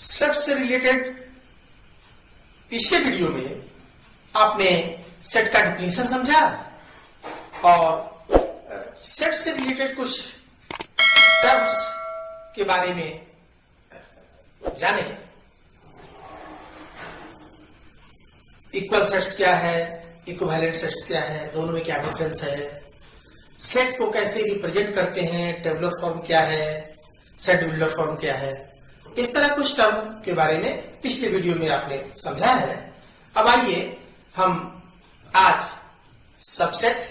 Set से related पिछले video में आपने सेट का डिफिनेशन समझा और सेट से रिलेटेड कुछ टर्म्स के बारे में जाने। इक्वल सेट्स क्या है, इक्विवेलेंट सेट्स क्या है, दोनों में क्या डिफरेंस है, सेट को कैसे रिप्रेजेंट करते हैं, टेबुलर फॉर्म क्या है, सेट बिल्डर फॉर्म क्या है, इस तरह कुछ टर्म के बारे में पिछले वीडियो में आपने समझा है। अब आइए हम आज subset,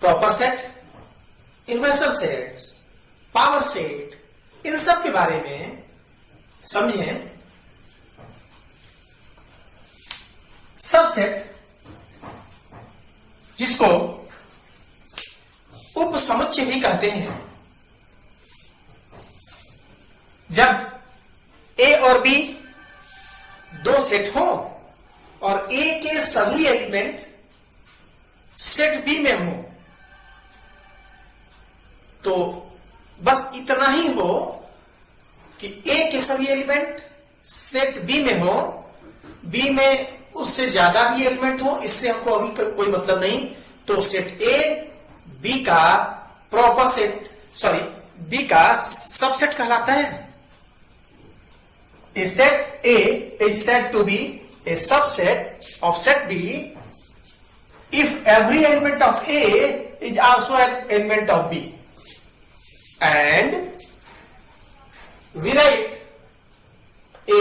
proper set, universal set, power set, इन सब के बारे में समझें। सबसेट जिसको उपसमुच्चय भी कहते हैं, जब ए और बी दो सेट हो और ए के सभी एलिमेंट सेट बी में हो, तो बस इतना ही हो कि ए के सभी एलिमेंट सेट बी में हो, बी में उससे ज्यादा भी एलिमेंट हो, इससे हमको अभी कोई मतलब नहीं, तो सेट ए बी का प्रॉपर सेट, बी का सबसेट कहलाता है। A set A is said to be a subset of set B if every element of A is also an element of B, and we write A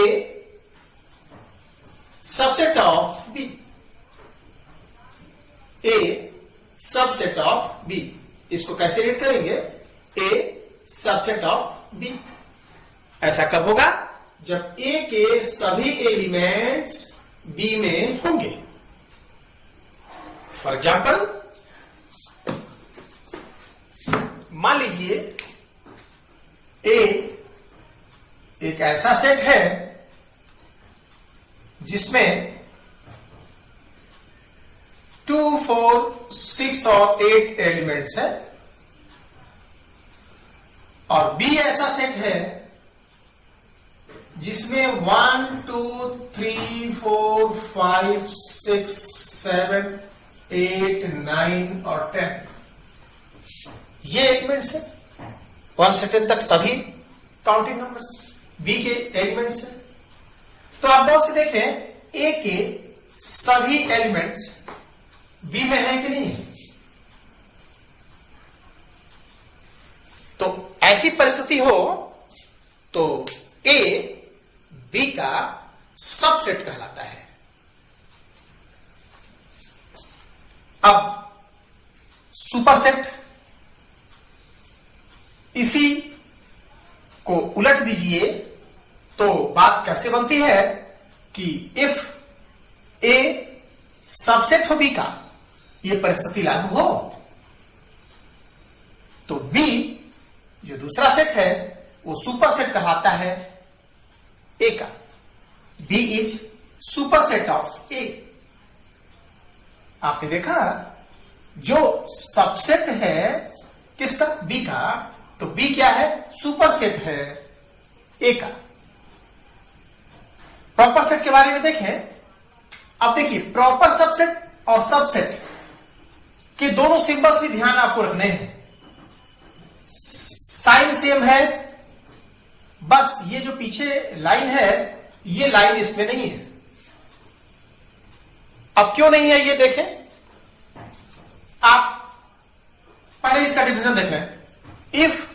subset of B, A subset of B। इसको कैसे read करेंगे? A subset of B। ऐसा कब होगा? जब A के सभी elements B में होंगे। फॉर एग्जाम्पल, मान लीजिए A एक ऐसा सेट है जिसमें 2, 4, 6 और 8 एलिमेंट्स है, और B ऐसा सेट है जिसमें 1, 2, 3, 4, 5, 6, 7, 8, 9 और 10 ये एलिमेंट्स है। 1 से 10 तक सभी काउंटिंग नंबर्स बी के एलिमेंट्स है। तो आप गौर से देखें, ए के सभी एलिमेंट्स बी में है कि नहीं है? तो ऐसी परिस्थिति हो तो ए बी का सबसेट कहलाता है। अब सुपरसेट, इसी को उलट दीजिए तो बात कैसे बनती है कि इफ ए सबसेट हो बी का, यह परिस्थिति लागू हो, तो बी जो दूसरा सेट है वो सुपरसेट कहलाता है ए का। बी इज सुपरसेट ऑफ ए। आपने देखा, जो सबसेट है किसका? बी का, तो बी क्या है? सुपरसेट है ए का। प्रॉपर सेट के बारे में देखें। अब देखिए, प्रॉपर सबसेट और सबसेट के दोनों सिंबल्स भी ध्यान आपको रखने हैं। साइन सेम है, बस ये जो पीछे लाइन है, ये लाइन इसमें नहीं है। अब क्यों नहीं है ये देखें। आप पहले इसका डिफिनेशन देख लें। इफ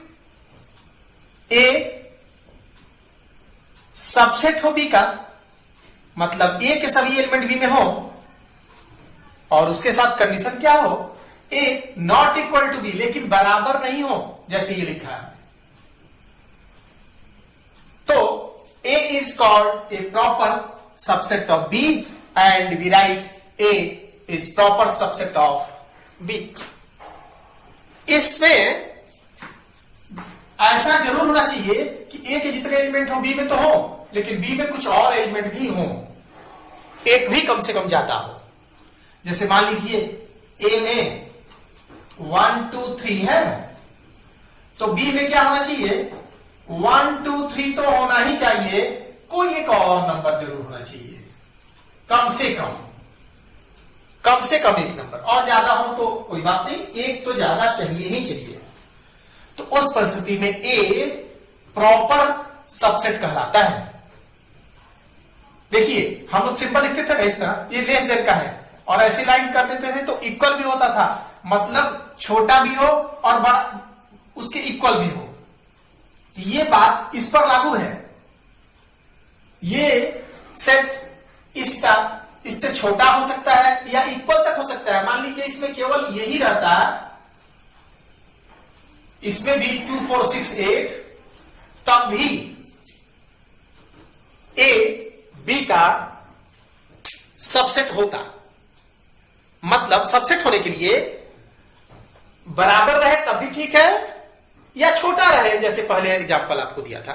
ए सबसेट हो बी का, मतलब ए के सभी एलिमेंट बी में हो, और उसके साथ कंडीशन क्या हो? ए नॉट इक्वल टू बी, लेकिन बराबर नहीं हो, जैसे ये लिखा है, तो A is called a proper subset of B and we write A is proper subset of B। इसमें ऐसा जरूर होना चाहिए कि A के जितने एलिमेंट हो B में तो हो, लेकिन B में कुछ और एलिमेंट भी हो, एक भी कम से कम जाता हो। जैसे मान लीजिए A में 1, 2, 3 है, तो B में क्या होना चाहिए? 1 2 3 तो होना ही चाहिए, कोई एक और नंबर जरूर होना चाहिए, कम से कम एक नंबर, और ज्यादा हो तो कोई बात नहीं, एक तो ज्यादा चाहिए ही चाहिए। तो उस परिस्थिति में ए प्रॉपर सबसेट कहलाता है। देखिए हम लोग सिंपल लिखते थे इस तरह, ये लेस देन का है, और ऐसी लाइन कर देते थे तो इक्वल भी होता था, मतलब छोटा भी हो और बड़ा उसके इक्वल भी हो। ये बात इस पर लागू है। ये सेट इससे छोटा हो सकता है या इक्वल तक हो सकता है। मान लीजिए इसमें केवल यही रहता, इसमें भी 2 4 6 8, तब भी ए बी का सबसेट होता। मतलब सबसेट होने के लिए बराबर रहे तब भी ठीक है, या छोटा रहे जैसे पहले एग्जांपल आपको दिया था।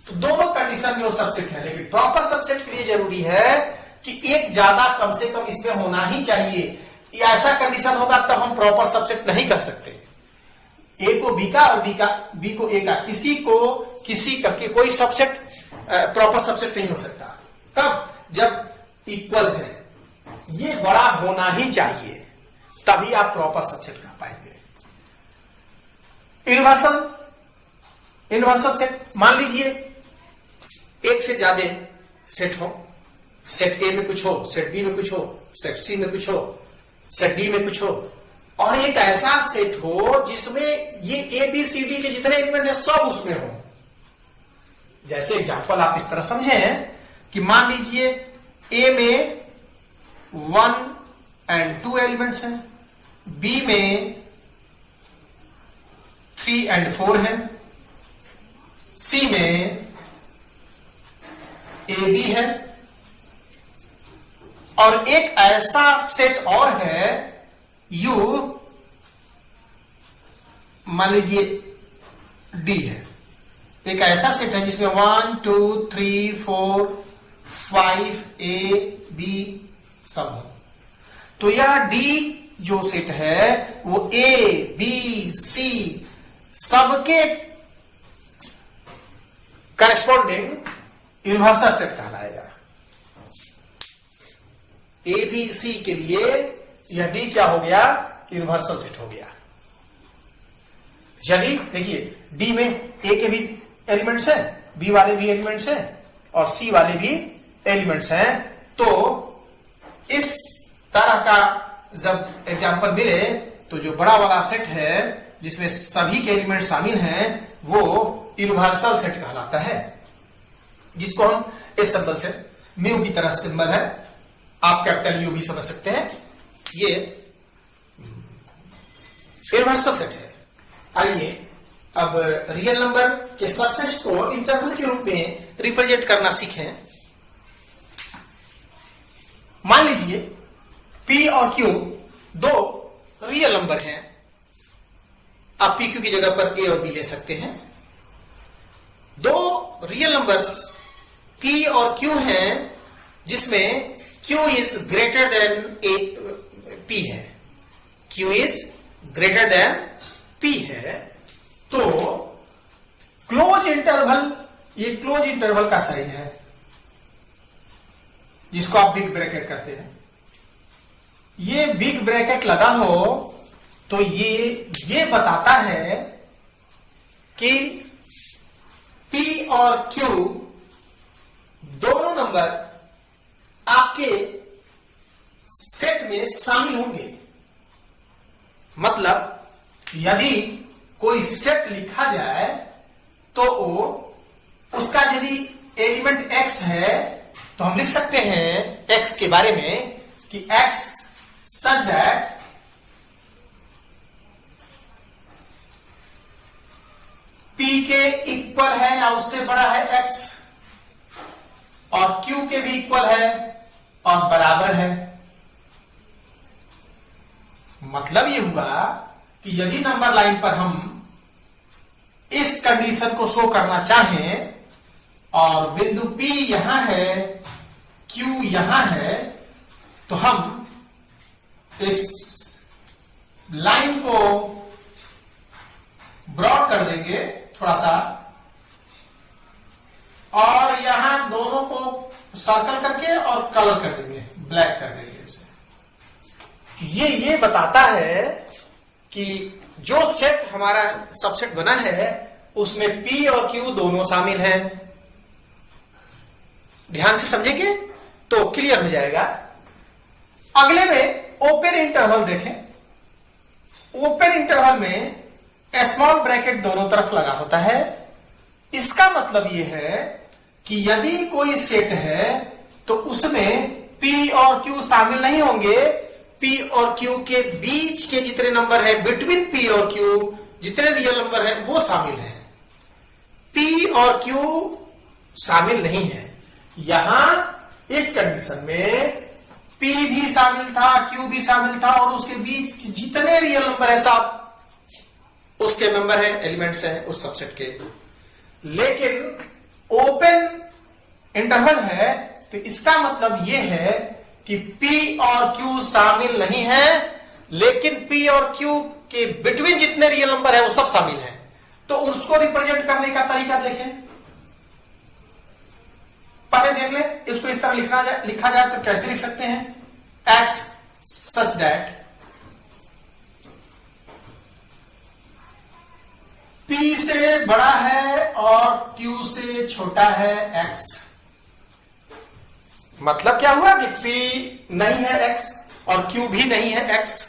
तो दोनों कंडीशन में वो सबसेट है, लेकिन प्रॉपर सबसेट के लिए जरूरी है कि एक ज्यादा कम से कम इसमें होना ही चाहिए। या ऐसा कंडीशन होगा तब हम प्रॉपर सबसेट नहीं कर सकते। ए को बी का और बी को ए का, किसी का कोई सबसेट प्रॉपर सबसेट नहीं हो सकता। कब? जब इक्वल है, ये बड़ा होना ही चाहिए, तभी आप प्रॉपर सबसेट कर पाएंगे। यूनिवर्सल सेट, मान लीजिए एक से ज्यादा सेट हो, सेट ए में कुछ हो, सेट बी में कुछ हो, सेट सी में कुछ हो, सेट डी में कुछ हो, और एक ऐसा सेट हो जिसमें ये ए बी सी डी के जितने एलिमेंट है सब उसमें हो। जैसे एग्जांपल आप इस तरह समझे कि मान लीजिए ए में 1 और 2 एलिमेंट्स हैं, बी में 3 और 4 है, सी में ए बी है, और एक ऐसा सेट और है यू, मान लीजिए डी है। एक ऐसा सेट है जिसमें 1 2 3 4 5 ए बी सब हो। तो यह डी जो सेट है वो ए बी सी सबके करस्पॉन्डिंग यूनिवर्सल सेट कहलाएगा। ए बी सी के लिए यह डी क्या हो गया? यूनिवर्सल सेट हो गया। यदि देखिए डी में ए के भी एलिमेंट्स हैं, बी वाले भी एलिमेंट्स हैं और सी वाले भी एलिमेंट्स हैं, तो इस तरह का जब एग्जाम्पल मिले तो जो बड़ा वाला सेट है जिसमें सभी के एलिमेंट शामिल हैं वो यूनिवर्सल सेट कहलाता है, जिसको हम इस सिंबल से म्यू की तरह सिंबल है, आप कैपिटल यू भी समझ सकते हैं, ये यूनिवर्सल सेट है। आइए अब रियल नंबर के सबसेट्स को इंटरवल के रूप में रिप्रेजेंट करना सीखें। मान लीजिए P और Q दो रियल नंबर हैं, आप PQ की जगह पर A और B ले सकते हैं। दो रियल नंबर्स P और Q हैं जिसमें Q is greater than P है, Q is greater than P है, तो क्लोज इंटरवल, ये क्लोज इंटरवल का साइन है जिसको आप बिग ब्रैकेट कहते हैं। ये बिग ब्रैकेट लगा हो तो ये बताता है कि P और Q दोनों नंबर आपके सेट में शामिल होंगे। मतलब यदि कोई सेट लिखा जाए तो उसका यदि एलिमेंट x है तो हम लिख सकते हैं x के बारे में कि x सच दैट P के इक्वल है या उससे बड़ा है x, और Q के भी इक्वल है और बराबर है। मतलब ये हुआ कि यदि नंबर लाइन पर हम इस कंडीशन को शो करना चाहें और बिंदु P यहां है, Q यहां है, तो हम इस लाइन को ब्रॉड कर देंगे थोड़ा सा, और यहां दोनों को सर्कल करके और कलर कर देंगे, ब्लैक कर देंगे उसे। ये बताता है कि जो सेट हमारा सबसेट बना है उसमें P और Q दोनों शामिल हैं। ध्यान से समझेंगे तो क्लियर हो जाएगा। अगले में ओपन इंटरवल देखें। ओपन इंटरवल में स्मॉल ब्रैकेट दोनों तरफ लगा होता है। इसका मतलब यह है कि यदि कोई सेट है तो उसमें P और Q शामिल नहीं होंगे। P और Q के बीच के जितने नंबर है, बिटवीन P और Q जितने रियल नंबर है वो शामिल है। P और Q शामिल नहीं है। यहां इस कंडीशन में P भी शामिल था, Q भी शामिल था और उसके बीच जितने रियल नंबर है सब उसके मेंबर है, एलिमेंट्स है उस सबसेट के। लेकिन ओपन इंटरवल है तो इसका मतलब यह है कि P और Q शामिल नहीं है, लेकिन P और Q के बिटवीन जितने रियल नंबर है वो सब शामिल है। तो उसको रिप्रेजेंट करने का तरीका देखें। पहले देख ले, इसको इस तरह लिखा जाए तो कैसे लिख सकते हैं? X such that P से बड़ा है और Q से छोटा है X। मतलब क्या हुआ कि P नहीं है X और Q भी नहीं है X।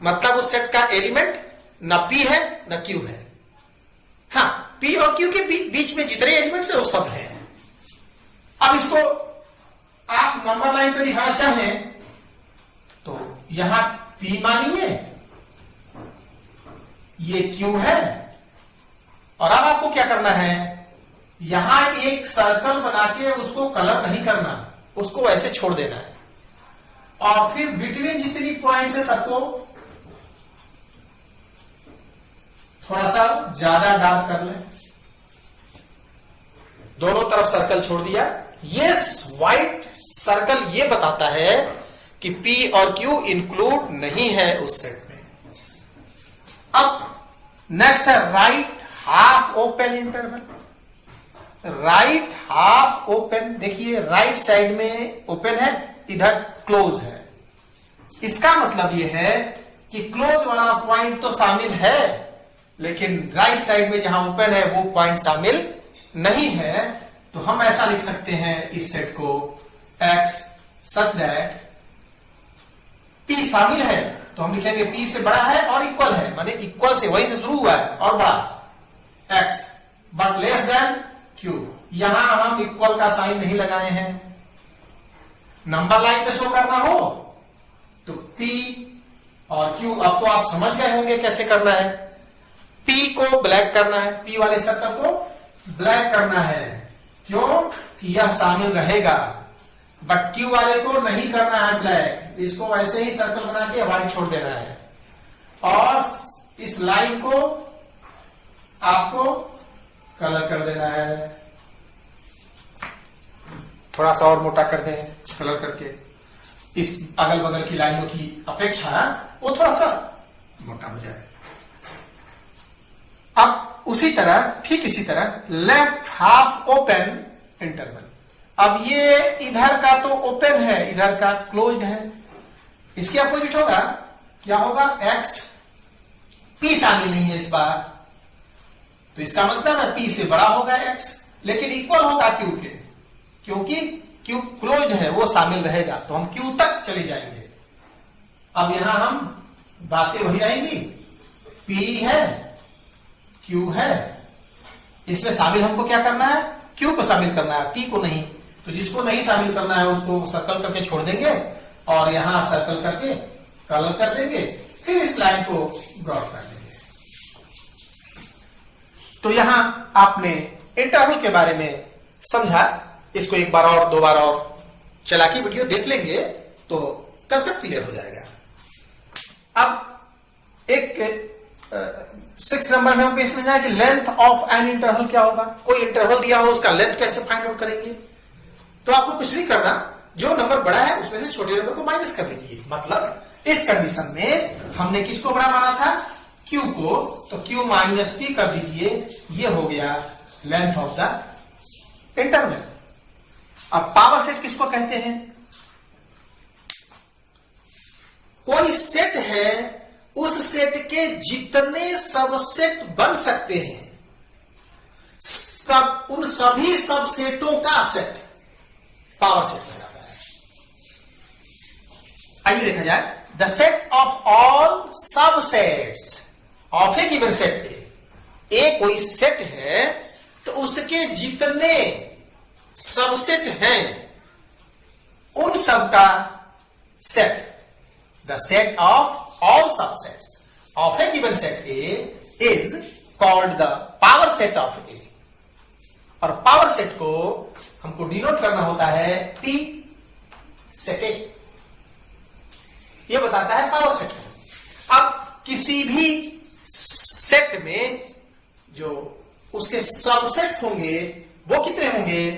मतलब उस सेट का एलिमेंट ना P है ना Q है। हाँ, P और Q के बीच में जितने एलिमेंट्स है वो सब है। अब इसको आप नंबर लाइन पे दिखाना चाहें तो यहां P मानिए, ये Q है और अब आपको क्या करना है? यहां एक सर्कल बना के उसको कलर नहीं करना, उसको ऐसे छोड़ देना है और फिर बिटवीन जितनी पॉइंट्स है सबको थोड़ा सा ज्यादा डार्क कर ले। दोनों तरफ सर्कल छोड़ दिया। ये व्हाइट सर्कल ये बताता है कि P और Q इंक्लूड नहीं है उस सेट में। अब नेक्स्ट है right half open interval. Right half open, देखिए राइट साइड में ओपन है, इधर क्लोज है। इसका मतलब यह है कि क्लोज वाला पॉइंट तो शामिल है, लेकिन राइट साइड में जहां ओपन है वो पॉइंट शामिल नहीं है। तो हम ऐसा लिख सकते हैं इस सेट को X सच दैट P शामिल है तो हम लिखेंगे P से बड़ा है और इक्वल है, माने इक्वल से वही से शुरू हुआ है और बड़ा X but less than Q। यहां हम इक्वल का साइन नहीं लगाए हैं। नंबर लाइन पे शो करना हो तो P और Q अब तो आप समझ गए होंगे कैसे करना है। P को ब्लैक करना है, P वाले सर्कल को ब्लैक करना है। क्यों? कि यह शामिल रहेगा। बट Q वाले को नहीं करना है ब्लैक, इसको ऐसे ही सर्कल बना के व्हाइट छोड़ देना है और इस लाइन को आपको कलर कर देना है। थोड़ा सा और मोटा कर दें कलर करके, इस अगल बगल की लाइनों की अपेक्षा वो थोड़ा सा मोटा हो जाए। अब उसी तरह, ठीक इसी तरह लेफ्ट हाफ ओपन इंटरवल। अब ये इधर का तो ओपन है, इधर का क्लोज्ड है। इसके अपोजिट होगा, क्या होगा? X। P शामिल नहीं है इस बार, तो इसका मतलब है P से बड़ा होगा X, लेकिन इक्वल होगा Q के, क्योंकि Q क्लोज्ड है, वो शामिल रहेगा। तो हम Q तक चले जाएंगे। अब यहां हम बातें वही रहेंगी, P है, Q है, इसमें शामिल हमको क्या करना है? Q को शामिल करना है, P को नहीं। तो जिसको नहीं शामिल करना है उसको सर्कल करके छोड़ देंगे और यहां सर्कल करके कलर कर देंगे, फिर इस लाइन को ड्रॉप कर देंगे। तो यहां आपने इंटरवल के बारे में समझा। इसको एक बार और दो बार और चला के वीडियो देख लेंगे तो कंसेप्ट क्लियर हो जाएगा। अब एक 6 नंबर में हमको ये समझना है कि लेंथ ऑफ एन इंटरवल क्या होगा। कोई इंटरवल दिया हो उसका लेंथ कैसे फाइंड आउट करेंगे। तो आपको कुछ नहीं करना, जो नंबर बड़ा है उसमें से छोटे नंबर को माइनस कर लीजिए। मतलब इस कंडीशन में हमने किसको बड़ा माना था? Q को, तो Q माइनस P कर दीजिए। ये हो गया लेंथ ऑफ द इंटरवल। अब पावर सेट किसको कहते हैं? कोई सेट है, उस सेट के जितने सबसेट बन सकते हैं, उन सभी सबसेटों का सेट पावर सेट कहलाता है। आइए देखा जाए, the set of all subsets of a given set. A कोई सेट है तो उसके जितने सबसेट हैं उन सब का set, the set of all subsets of a given set A is called the power set of A. और पावर सेट को हमको डिनोट करना होता है P सेट ए, ये बताता है पावर सेट। अब किसी भी सेट में जो उसके सबसेट होंगे वो कितने होंगे?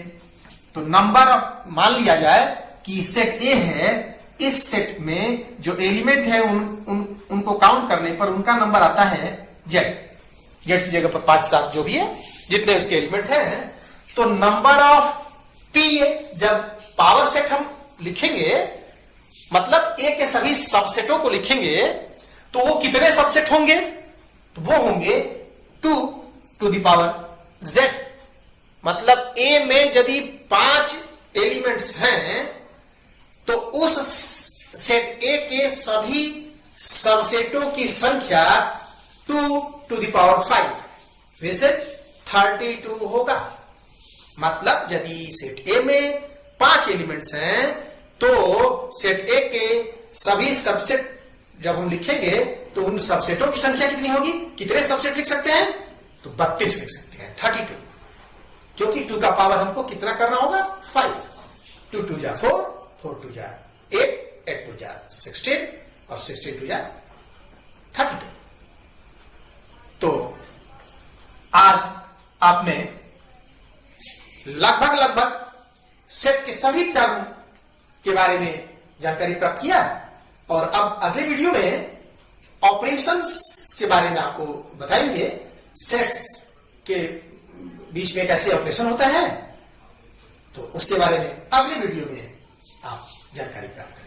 तो नंबर मान लिया जाए कि सेट ए है, इस सेट में जो एलिमेंट है उनको काउंट करने पर उनका नंबर आता है जेड। जेड की जगह पर 5 7 जो भी है, जितने उसके एलिमेंट हैं, तो नंबर ऑफ पी जब पावर सेट हम लिखेंगे, मतलब ए के सभी सबसेटों को लिखेंगे, तो वो कितने सबसेट होंगे? तो वो होंगे 2 टू द पावर जेड। मतलब ए में यदि 5 एलिमेंट्स हैं तो उस सेट ए के सभी सबसेटों की संख्या 2 टू द पावर 5 विशेष 32 होगा। मतलब यदि सेट ए में 5 एलिमेंट्स हैं तो सेट ए के सभी सबसेट जब हम लिखेंगे तो उन सबसेटों की संख्या कितनी होगी? कितने सबसेट लिख सकते हैं? तो 32 लिख सकते हैं, 32, क्योंकि 2 का पावर हमको कितना करना होगा? 5। 2 2 जा 4, 4 2 जा 8, 8 2 जा 16 और 16 2 जा 32। तो आज आपने लगभग सेट के सभी टर्म के बारे में जानकारी प्राप्त किया, और अब अगले वीडियो में ऑपरेशंस के बारे में आपको बताएंगे। सेट्स के बीच में कैसे ऑपरेशन होता है, तो उसके बारे में अगले वीडियो में आप जानकारी प्राप्त करेंगे।